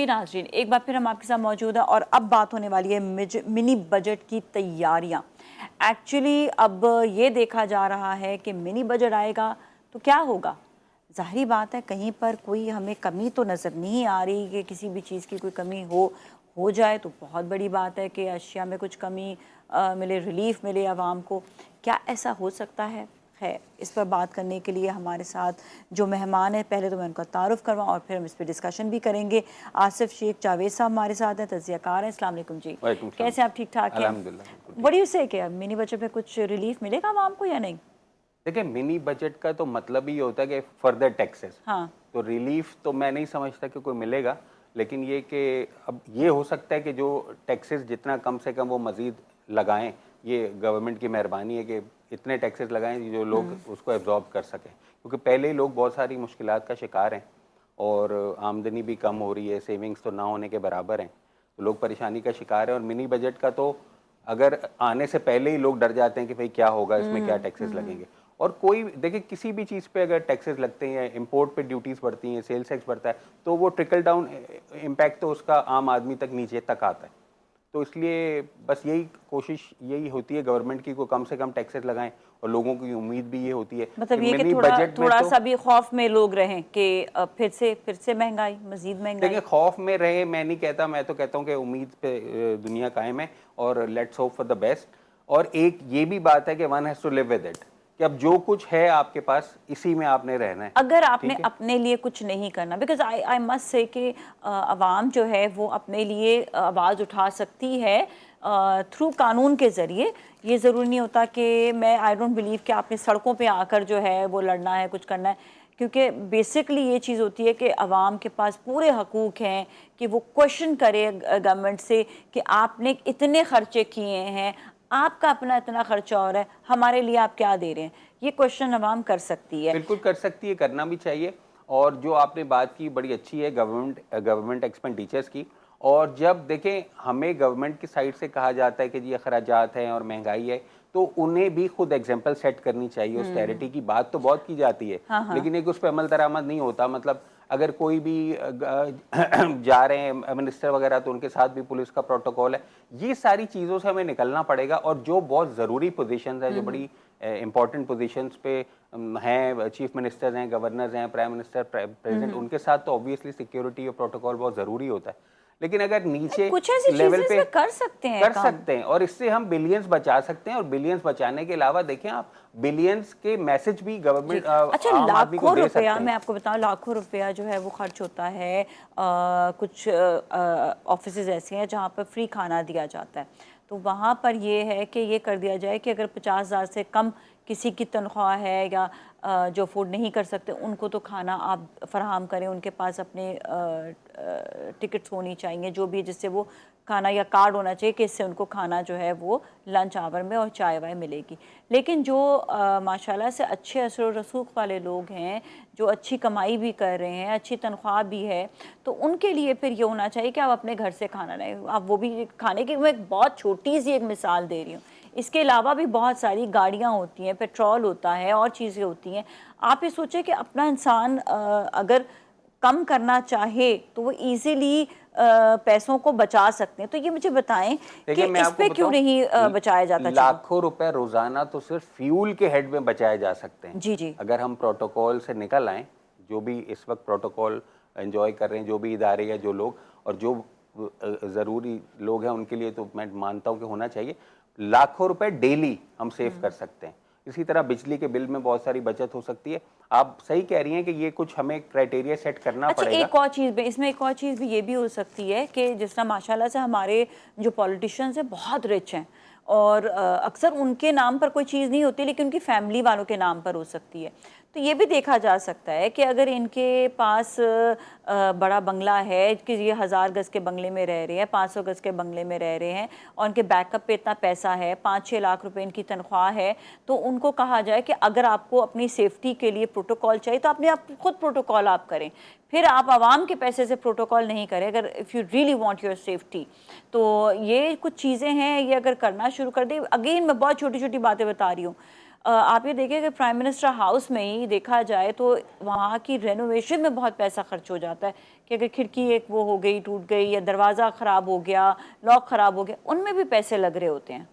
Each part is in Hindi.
जी नाज़रीन, एक बार फिर हम आपके साथ मौजूद हैं और अब बात होने वाली है मिनी बजट की तैयारियां। एक्चुअली अब ये देखा जा रहा है कि मिनी बजट आएगा तो क्या होगा। ज़ाहिरी बात है कहीं पर कोई हमें कमी तो नज़र नहीं आ रही कि किसी भी चीज़ की कोई कमी हो जाए तो बहुत बड़ी बात है कि अशिया में कुछ कमी मिले, रिलीफ मिले आवाम को। क्या ऐसा हो सकता है? इस पर बात करने के लिए हमारे साथ जो मेहमान हैं, पहले तो मैं उनका तारुफ़ करवाऊँ और फिर हम इस पर डिस्कशन भी करेंगे। आसिफ शेख जावेद साहब हमारे साथ हैं, तज़कियाकार हैं। अस्सलाम वालेकुम जी, कैसे आप? ठीक ठाक हैं? बड़ी उसे क्या मिनी बजट में कुछ रिलीफ मिलेगा आवाम को या नहीं? देखिए, मिनी बजट का तो मतलब ही होता है कि फर्दर टैक्सेस। हाँ, तो रिलीफ तो मैं नहीं समझता कि कोई मिलेगा, लेकिन ये कि अब ये हो सकता है कि जो टैक्सेस जितना कम से कम वो मज़ीद लगाएं, ये गवर्नमेंट की मेहरबानी है कि इतने टैक्सेस लगाएं जो लोग उसको एब्जॉर्ब कर सकें, क्योंकि पहले ही लोग बहुत सारी मुश्किलात का शिकार हैं और आमदनी भी कम हो रही है, सेविंग्स तो ना होने के बराबर हैं, तो लोग परेशानी का शिकार हैं। और मिनी बजट का तो अगर आने से पहले ही लोग डर जाते हैं कि भाई क्या होगा, इसमें क्या टैक्सेस लगेंगे। और कोई देखिए, किसी भी चीज़ पे अगर टैक्सेस लगते हैं, इंपोर्ट पे ड्यूटीज़ बढ़ती हैं, सेल्स टैक्स बढ़ता है, तो वो ट्रिकल डाउन इम्पैक्ट तो उसका आम आदमी तक नीचे तक आता है। तो इसलिए बस यही कोशिश यही होती है गवर्नमेंट की को कम से कम टैक्सेस लगाएं, और लोगों की उम्मीद भी ये होती है कि मतलब ये कि मिनी थोड़ा बजट में थोड़ा तो सा भी खौफ में लोग रहें कि फिर से महंगाई, मजीद महंगाई। देखिए, खौफ में रहे मैं नहीं कहता, मैं तो कहता हूँ कि उम्मीद पे दुनिया कायम है और let's hope for the best. और एक ये भी बात है कि one has to live with it, कि अब जो कुछ है आपके पास इसी में आपने रहना है। अगर आपने ठीक है, अपने लिए कुछ नहीं करना, बिकॉज आई मस्ट से कि अवाम जो है वो अपने लिए आवाज़ उठा सकती है थ्रू कानून के ज़रिए। ये ज़रूरी नहीं होता कि मैं आई डोंट बिलीव कि आपने सड़कों पे आकर जो है वो लड़ना है, कुछ करना है, क्योंकि बेसिकली ये चीज़ होती है कि अवाम के पास पूरे हकूक़ हैं कि वो क्वेश्चन करे गवर्नमेंट से कि आपने इतने खर्चे किए हैं, आपका अपना इतना खर्चा हो रहा है, हमारे लिए आप क्या दे रहे हैं। ये क्वेश्चन अवाम कर सकती है। बिल्कुल कर सकती है, करना भी चाहिए। और जो आपने बात की बड़ी अच्छी है गवर्नमेंट एक्सपेंडिचर्स की। और जब देखें, हमें गवर्नमेंट की साइड से कहा जाता है कि जी अखराजात हैं और महंगाई है, तो उन्हें भी खुद एग्जाम्पल सेट करनी चाहिए। ऑस्टेरिटी की बात तो बहुत की जाती है, हाँ, हाँ। लेकिन एक उस पर अमल दरामद नहीं होता। मतलब अगर कोई भी जा रहे हैं मिनिस्टर वगैरह, तो उनके साथ भी पुलिस का प्रोटोकॉल है। ये सारी चीज़ों से हमें निकलना पड़ेगा। और जो बहुत ज़रूरी पोजीशंस है, जो बड़ी इंपॉर्टेंट पोजीशंस पे हैं, चीफ मिनिस्टर हैं, गवर्नर्स हैं, प्राइम मिनिस्टर, प्रेसिडेंट, उनके साथ तो ऑब्वियसली सिक्योरिटी और प्रोटोकॉल बहुत ज़रूरी होता है। लेकिन अगर नीचे कुछ ऐसी लेवल चीजें पे इसमें कर सकते हैं कर काम। सकते हैं, और इससे हम बिलियंस बचा सकते हैं। और बिलियंस बचाने के अलावा देखें आप, बिलियंस के मैसेज भी जी, गवर्नमेंट अच्छा, आम आदमी को लाखों दे रुपया, सकते हैं। मैं आपको बताऊं, लाखों रुपया जो है वो खर्च होता है। कुछ ऑफिसेज ऐसे हैं जहाँ पर फ्री खाना दिया जाता है, तो वहाँ पर ये है कि ये कर दिया जाए कि अगर 50,000 से कम किसी की तनख्वाह है या जो अफोर्ड नहीं कर सकते, उनको तो खाना आप फराहम करें। उनके पास अपने टिकट्स होनी चाहिए जो भी, जिससे वो खाना, या कार्ड होना चाहिए कि इससे उनको खाना जो है वो लंच आवर में और चाय वाय मिलेगी। लेकिन जो माशाल्लाह से अच्छे असर और रसूख वाले लोग हैं, जो अच्छी कमाई भी कर रहे हैं, अच्छी तनख्वाह भी है, तो उनके लिए फिर ये होना चाहिए कि आप अपने घर से खाना लाएं। आप वो भी खाने की, मैं एक बहुत छोटी सी एक मिसाल दे रही हूँ, इसके अलावा भी बहुत सारी गाड़ियाँ होती हैं, पेट्रोल होता है और चीज़ें होती हैं। आप ये सोचें कि अपना इंसान अगर कम करना चाहे तो वो इजीली पैसों को बचा सकते हैं। तो ये मुझे बताएं कि देखिए, मैं इस आपको पे क्यों बताऊं, नहीं बचाया जाता चीज़ों। लाखों रुपए रोजाना तो सिर्फ फ्यूल के हेड में बचाए जा सकते हैं। जी, जी। अगर हम प्रोटोकॉल से निकल आए, जो भी इस वक्त प्रोटोकॉल एंजॉय कर रहे हैं, जो भी इदारे या जो लोग, और जो ज़रूरी लोग हैं, उनके लिए तो मैं मानता हूं कि होना चाहिए। लाखों रुपए डेली हम सेव कर सकते हैं। इसी तरह बिजली के बिल में बहुत सारी बचत हो सकती है। आप सही कह रही हैं कि ये कुछ हमें क्राइटेरिया सेट करना अच्छा, पड़ेगा। एक और चीज़ भी इसमें, एक और चीज़ भी ये भी हो सकती है कि जिस तरह माशाल्लाह से हमारे जो पॉलिटिशियंस हैं बहुत रिच हैं, और अक्सर उनके नाम पर कोई चीज़ नहीं होती, लेकिन उनकी फैमिली वालों के नाम पर हो सकती है। तो ये भी देखा जा सकता है कि अगर इनके पास बड़ा बंगला है कि ये 1000 गज़ के बंगले में रह रहे हैं, 500 गज़ के बंगले में रह रहे हैं, और उनके बैकअप पे इतना पैसा है, 5-6 लाख रुपए इनकी तनख्वाह है, तो उनको कहा जाए कि अगर आपको अपनी सेफ्टी के लिए प्रोटोकॉल चाहिए तो अपने आप खुद प्रोटोकॉल आप करें। फिर आप आवाम के पैसे से प्रोटोकॉल नहीं करें, अगर if you really want your safety. तो ये कुछ चीज़ें हैं, ये अगर करना शुरू कर दें। अगेन मैं बहुत छोटी छोटी बातें बता रही हूँ। आप ये देखिए कि प्राइम मिनिस्टर हाउस में ही देखा जाए तो वहाँ की रेनोवेशन में बहुत पैसा खर्च हो जाता है, कि अगर खिड़की एक वो हो गई, टूट गई, या दरवाज़ा ख़राब हो गया, लॉक ख़राब हो गया, उनमें भी पैसे लग रहे होते हैं।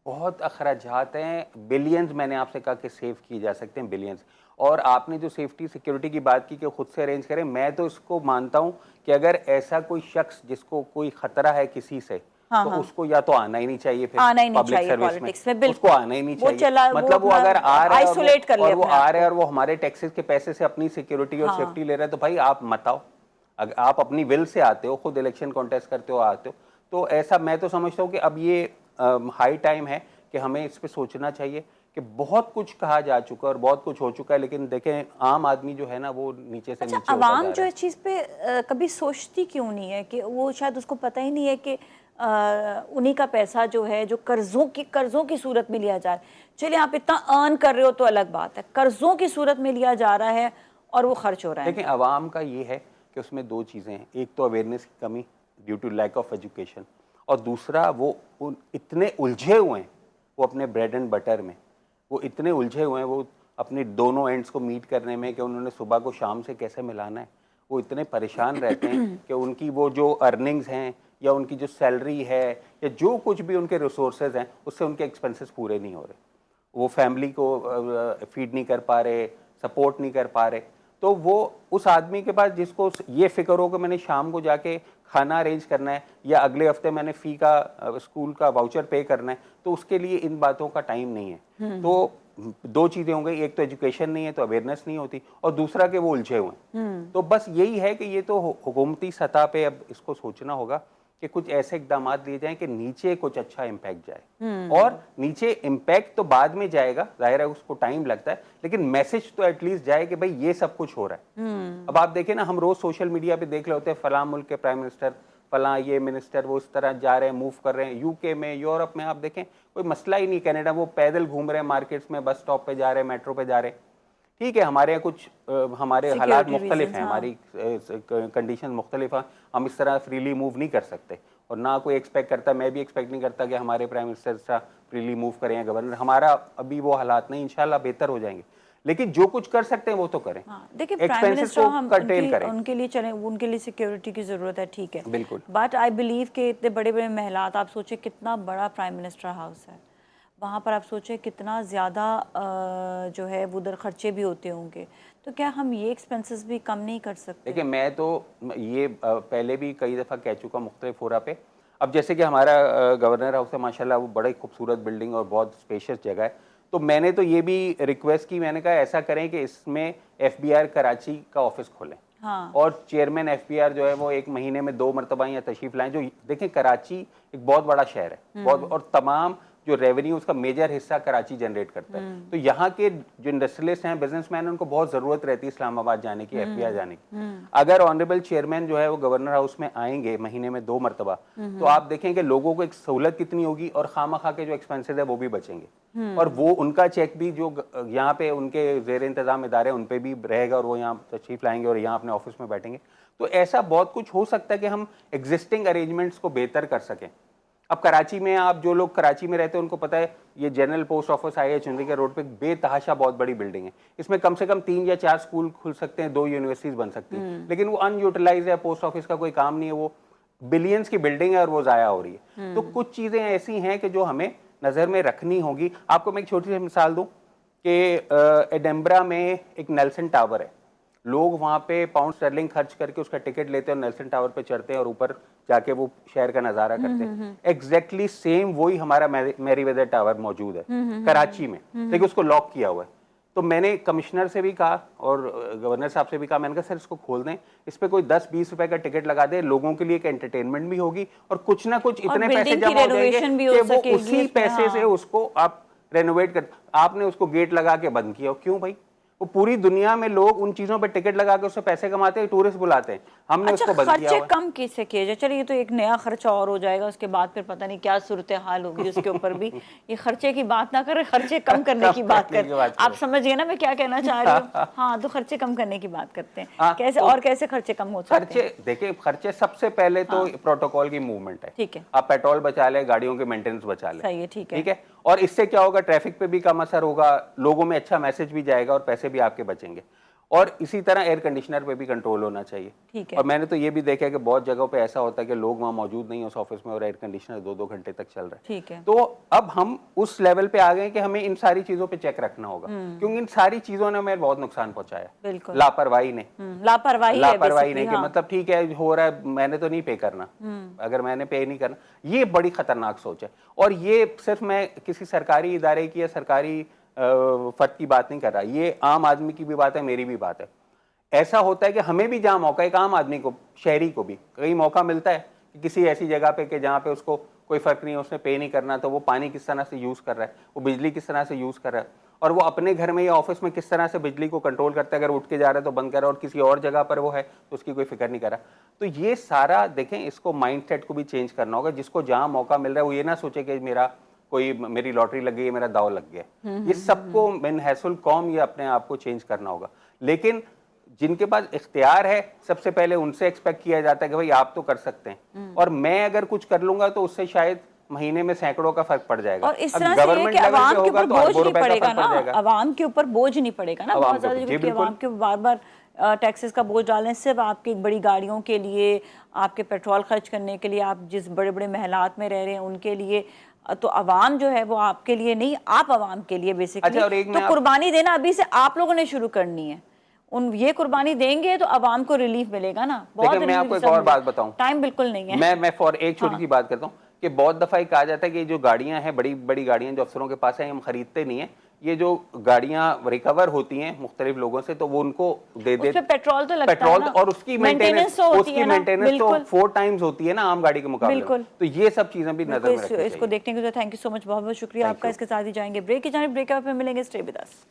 बहुत अखराजात हैं, बिलियंस मैंने आपसे कहा कि सेव किए जा सकते हैं, बिलियंस। और आपने जो सेफ्टी सिक्योरिटी की बात की कि खुद से अरेंज करें, मैं तो इसको मानता हूं कि अगर ऐसा कोई शख्स जिसको कोई खतरा है किसी से, हाँ, तो हाँ। उसको या तो आना ही नहीं चाहिए, फिर आना ही नहीं पब्लिक चाहिए सर्विस में पॉलिटिक्स में, उसको बिल्कुल। आना ही नहीं वो चाहिए। चला, मतलब वो अपना अगर आ रहा है आइसोलेट कर ले और वो अपने आ आप रहा है को। और वो हमारे टैक्सेस के पैसे से अपनी सिक्योरिटी और हाँ। सेफ्टी ले रहा है, तो भाई आप मत आओ। अगर आप अपनी विल से आते हो, खुद इलेक्शन कॉन्टेस्ट करते हो, आते हो, तो ऐसा मैं तो समझता हूँ कि अब ये हाई टाइम है कि हमें इस पे सोचना चाहिए कि बहुत कुछ कहा जा चुका है और बहुत कुछ हो चुका है, लेकिन देखें आम आदमी जो है ना वो नीचे से अच्छा, नीचे होता जा आवाम रहा जो है। इस चीज़ पे कभी सोचती क्यों नहीं है कि वो शायद उसको पता ही नहीं है कि उन्हीं का पैसा जो है, जो कर्जों की सूरत में लिया जा रहा है। चलिए आप इतना अर्न कर रहे हो तो अलग बात है, कर्जों की सूरत में लिया जा रहा है और वो खर्च हो रहा है। लेकिन आवाम का ये है कि उसमें दो चीज़ें हैं, एक तो अवेयरनेस की कमी due to lack of education, और दूसरा वो इतने उलझे हुए हैं वो अपने ब्रेड एंड बटर में, वो इतने उलझे हुए हैं वो अपने दोनों एंड्स को मीट करने में कि उन्होंने सुबह को शाम से कैसे मिलाना है। वो इतने परेशान रहते हैं कि उनकी वो जो अर्निंग्स हैं या उनकी जो सैलरी है या जो कुछ भी उनके रिसोर्सेज हैं उससे उनके एक्सपेंसेस पूरे नहीं हो रहे, वो फैमिली को फीड नहीं कर पा रहे, सपोर्ट नहीं कर पा रहे। तो वो उस आदमी के पास जिसको ये फिक्र हो कि मैंने शाम को जाके खाना अरेंज करना है या अगले हफ्ते मैंने फ़ी का स्कूल का वाउचर पे करना है, तो उसके लिए इन बातों का टाइम नहीं है। तो दो चीज़ें हो गई, एक तो एजुकेशन नहीं है तो अवेयरनेस नहीं होती, और दूसरा कि वो उलझे हुए हैं। तो बस यही है कि ये तो हुकूमती सतह पे अब इसको सोचना होगा कि कुछ ऐसे इकदाम लिए जाएं कि नीचे कुछ अच्छा इम्पैक्ट जाए। और नीचे इम्पैक्ट तो बाद में जाएगा, जाहिर है उसको टाइम लगता है, लेकिन मैसेज तो एटलीस्ट जाए कि भाई ये सब कुछ हो रहा है। अब आप देखें ना, हम रोज सोशल मीडिया पे देख रहे होते हैं फलां मुल्क के प्राइम मिनिस्टर, फलां ये मिनिस्टर वो इस तरह जा रहे हैं, मूव कर रहे हैं। यूके में, यूरोप में आप देखें कोई मसला ही नहीं, कनाडा वो पैदल घूम रहे हैं, मार्केट्स में बस स्टॉप पे जा रहे हैं, मेट्रो पे जा रहे हैं। ठीक है, हमारे यहाँ कुछ हमारे हालात सिक्योरिटी मुख्तलिफ रीजंस, हैं, हाँ। हमारी कंडीशन मुख्तलिफ हैं, हम इस तरह फ्रीली मूव नहीं कर सकते, और ना कोई एक्सपेक्ट करता, मैं भी एक्सपेक्ट नहीं करता कि हमारे प्राइम मिनिस्टर फ्रीली मूव करें या गवर्नर। हमारा अभी वो हालात नहीं, इंशाल्लाह बेहतर हो जाएंगे, लेकिन जो कुछ कर सकते हैं वो तो करें। हाँ, देखिए प्राइम एक्सपेंसेस मिनिस्टर को हम कर्टेल करें। उनके लिए चले, उनके लिए सिक्योरिटी की ज़रूरत है, ठीक है, बिल्कुल। बट आई बिलीव कि इतने बड़े बड़े महलात, आप सोचिए कितना बड़ा प्राइम मिनिस्टर हाउस है, वहाँ पर आप सोचिए कितना ज़्यादा जो है वो उधर खर्चे भी होते होंगे, तो क्या हम ये एक्सपेंसेस भी कम नहीं कर सकते? देखिए मैं तो ये पहले भी कई दफ़ा कह चुका मुख्तलिफ फोरा पे। अब जैसे कि हमारा गवर्नर हाउस है माशाल्लाह, वो बड़ी खूबसूरत बिल्डिंग और बहुत स्पेशियस जगह है, तो मैंने तो ये भी रिक्वेस्ट की, मैंने कहा ऐसा करें कि इसमें FBI कराची का ऑफिस खोलें। हाँ। और चेयरमैन FBI जो है वो एक महीने में 2 मरतबा या तशरीफ लाएं। जो देखें कराची एक बहुत बड़ा शहर है, बहुत, और तमाम जो रेवेन्यू उसका मेजर हिस्सा कराची जनरेट करता है। तो यहाँ के जो इंडस्ट्रियलिस्ट हैं, बिजनेसमैन हैं, उनको बहुत ज़रूरत रहती है इस्लामाबाद जाने की, FBI जाने की। अगर ऑनरेबल चेयरमैन जो है वो गवर्नर हाउस में आएंगे महीने में 2 मरतबा, तो आप देखेंगे लोगों को एक सहूलत कितनी होगी, और खामखा के जो एक्सपेंसेस है वो भी बचेंगे, और वो उनका चेक भी जो यहाँ पे उनके जेर इंतजाम इदारे उन पर भी रहेगा, और वो यहाँ तशरीफ लाएंगे और यहाँ अपने ऑफिस में बैठेंगे। तो ऐसा बहुत कुछ हो सकता है कि हम एग्जिस्टिंग अरेंजमेंट्स को बेहतर कर सकें। अब कराची में, आप जो लोग कराची में रहते हैं उनको पता है, ये general post office IH Chandrika road पे बेतहाशा बहुत बड़ी बिल्डिंग है, इसमें कम से कम 3 या 4 स्कूल खुल सकते हैं, 2 यूनिवर्सिटीज बन सकती हैं, लेकिन वो अनयूटिलाइज है, पोस्ट ऑफिस का कोई काम नहीं है, वो बिलियंस की बिल्डिंग है और वो ज़ाया हो रही है। तो कुछ चीज़ें ऐसी हैं कि जो हमें नज़र में रखनी होगी। आपको मैं एक छोटी सी मिसाल दूँ कि एडिनबरा में एक नेल्सन टावर है, लोग वहाँ पे पाउंड स्टर्लिंग खर्च करके उसका टिकट लेते हैं और नेल्सन टावर पे चढ़ते हैं और ऊपर जाके वो शहर का नज़ारा करते हैं। एग्जैक्टली सेम वही हमारा मैरीवेदर टावर मौजूद है कराची में, लेकिन उसको लॉक किया हुआ है। तो मैंने कमिश्नर से भी कहा और गवर्नर साहब से भी कहा, मैंने कहा सर इसको खोल दें, इस पे कोई 10-20 रुपए का टिकट लगा दें, लोगों के लिए एक एंटरटेनमेंट भी होगी और कुछ ना कुछ इतने पैसे जमा हो जाएंगे कि वो उसी पैसे से उसको आप रेनोवेट कर। आपने उसको गेट लगा के बंद किया, क्यों भाई? वो पूरी दुनिया में लोग उन चीजों पे टिकट लगा के उससे पैसे कमाते हैं, टूरिस्ट बुलाते हैं, हमने उसको बंद किया हुआ है। कम कैसे किए जाए? चलिए ये तो एक नया खर्चा और हो जाएगा, उसके बाद फिर पता नहीं क्या सूरत हाल होगी उसके ऊपर भी। ये खर्चे की बात ना करें, खर्चे कम करने की बात करें। आप समझ गए ना मैं क्या कहना चाह रही हूँ? हाँ, तो खर्चे कम करने की बात करते हैं। कैसे और कैसे खर्चे कम हो सकते हैं? खर्चे देखिए, खर्चे सबसे पहले तो प्रोटोकॉल की मूवमेंट है। ठीक है, आप पेट्रोल बचा ले, गाड़ियों के मेंटेनेंस बचा ले, सही है, ठीक है, ठीक है। और इससे क्या होगा, ट्रैफिक पे भी कम असर होगा, लोगों में अच्छा मैसेज भी जाएगा और पैसे भी आपके बचेंगे। और इसी तरह एयर कंडीशनर पे भी कंट्रोल होना चाहिए। ठीक है। और मैंने तो ये भी देखा है कि बहुत जगहों पे ऐसा होता है कि लोग वहाँ मौजूद नहीं उस ऑफिस में और एयर कंडीशनर 2-2 घंटे तक चल रहा है। ठीक है। तो अब हम उस लेवल पे आ गए हैं कि हमें इन सारी चीजों पे चेक रखना होगा, क्योंकि इन सारी चीजों ने हमें बहुत नुकसान पहुंचाया। बिल्कुल। लापरवाही ने, लापरवाही ने कि मतलब ठीक है हो रहा है, मैंने तो नहीं पे करना, अगर मैंने पे नहीं करना, ये बड़ी खतरनाक सोच है। और ये सिर्फ मैं किसी सरकारी इदारे की या सरकारी फर्द की बात नहीं कर रहा, ये आम आदमी की भी बात है, मेरी भी बात है। ऐसा होता है कि हमें भी जहां मौका, एक आम आदमी को, शहरी को भी कहीं मौका मिलता है कि किसी ऐसी जगह पे कि जहां पे उसको कोई फर्क नहीं है, उसने पे नहीं करना, तो वो पानी किस तरह से यूज कर रहा है, वो बिजली किस तरह से यूज कर रहा है, और वो अपने घर में या ऑफिस में किस तरह से बिजली को कंट्रोल करता है। अगर उठ के जा रहा है तो बंद कर रहा है, और किसी और जगह पर वो है तो उसकी कोई फिक्र नहीं कर रहा। तो ये सारा देखें, इसको माइंडसेट को भी चेंज करना होगा। जिसको जहां मौका मिल रहा है वो ये ना सोचे कि मेरी लॉटरी लग गई है, मेरा दाव लग गया। ये सबको मिन हैसुल कौम ये अपने आप को चेंज करना होगा। लेकिन जिनके पास इख्तियार है, सबसे पहले उनसे एक्सपेक्ट किया जाता है कि भाई आप तो कर सकते हैं, और मैं अगर कुछ कर लूंगा तो उससे शायद महीने में सैकड़ों का फर्क पड़ जाएगा। और इस तरह से ये कि अवाम के ऊपर बोझ नहीं पड़ेगा ना, अवाम के ऊपर बोझ नहीं पड़ेगा ना बहुत ज्यादा, क्योंकि अवाम के बार बार टैक्सेस का बोझ डालने से आपकी बड़ी गाड़ियों के लिए, आपके पेट्रोल खर्च करने के लिए, आप जिस बड़े बड़े महलात में रह रहे हैं उनके लिए, तो अवाम जो है वो आपके लिए नहीं, आप अवाम के लिए बेसिकली। अच्छा, तो कुर्बानी देना अभी से आप लोगों ने शुरू करनी है। ये कुर्बानी देंगे तो अवाम को रिलीफ मिलेगा ना। बहुत मैं आपको एक और बात बताऊं, टाइम बिल्कुल नहीं है। मैं फॉर एक छोटी सी बात करता हूँ कि बहुत दफा ये कहा जाता है कि जो गाड़ियां हैं, बड़ी बड़ी गाड़ियां जो अफसरों के पास हैं, हम खरीदते नहीं है। ये जो गाड़ियां रिकवर होती हैं मुख्तलिफ लोगों से, तो वो उनको दे देते, पेट्रोल तो लगता है ना, और उसकी मेंटेनेंस तो 4 टाइम्स होती है ना आम गाड़ी के मुकाबले। तो ये सब चीजें भी नजर में रखनी चाहिए। इसको देखने के लिए थैंक यू सो मच, बहुत बहुत शुक्रिया आपका। इसके साथ ही जाएंगे ब्रेक की जानिब। ब्रेक में मिलेंगे, स्टे विद अस।